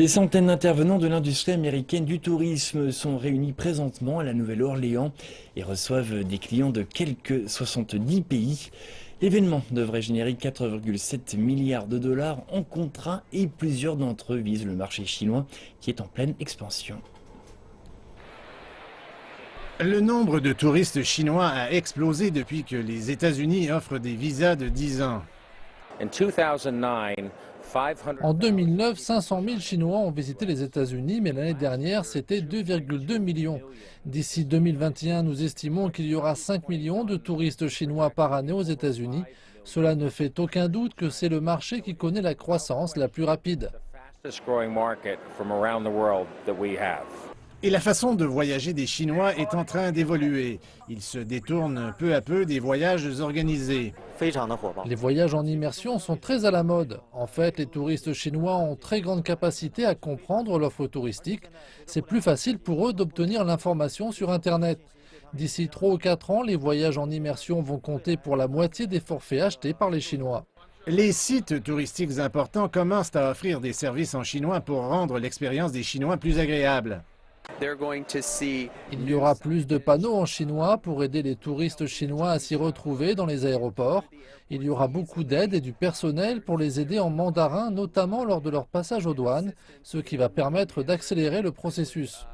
Des centaines d'intervenants de l'industrie américaine du tourisme sont réunis présentement à la Nouvelle-Orléans et reçoivent des clients de quelques 70 pays. L'événement devrait générer 4,7 milliards de dollars en contrats et plusieurs d'entre eux visent le marché chinois qui est en pleine expansion. Le nombre de touristes chinois a explosé depuis que les États-Unis offrent des visas de 10 ans. En 2009, 500 000 Chinois ont visité les États-Unis, mais l'année dernière, c'était 2,2 millions. D'ici 2021, nous estimons qu'il y aura 5 millions de touristes chinois par année aux États-Unis. Cela ne fait aucun doute que c'est le marché qui connaît la croissance la plus rapide. Et la façon de voyager des Chinois est en train d'évoluer. Ils se détournent peu à peu des voyages organisés. Les voyages en immersion sont très à la mode. En fait, les touristes chinois ont très grande capacité à comprendre l'offre touristique. C'est plus facile pour eux d'obtenir l'information sur Internet. D'ici 3 ou 4 ans, les voyages en immersion vont compter pour la moitié des forfaits achetés par les Chinois. Les sites touristiques importants commencent à offrir des services en chinois pour rendre l'expérience des Chinois plus agréable. Il y aura plus de panneaux en chinois pour aider les touristes chinois à s'y retrouver dans les aéroports. Il y aura beaucoup d'aide et du personnel pour les aider en mandarin, notamment lors de leur passage aux douanes, ce qui va permettre d'accélérer le processus.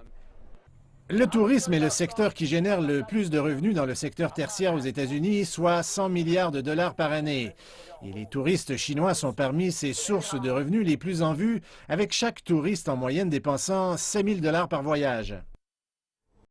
Le tourisme est le secteur qui génère le plus de revenus dans le secteur tertiaire aux États-Unis, soit 100 milliards de dollars par année. Et les touristes chinois sont parmi ces sources de revenus les plus en vue, avec chaque touriste en moyenne dépensant 5 000 dollars par voyage.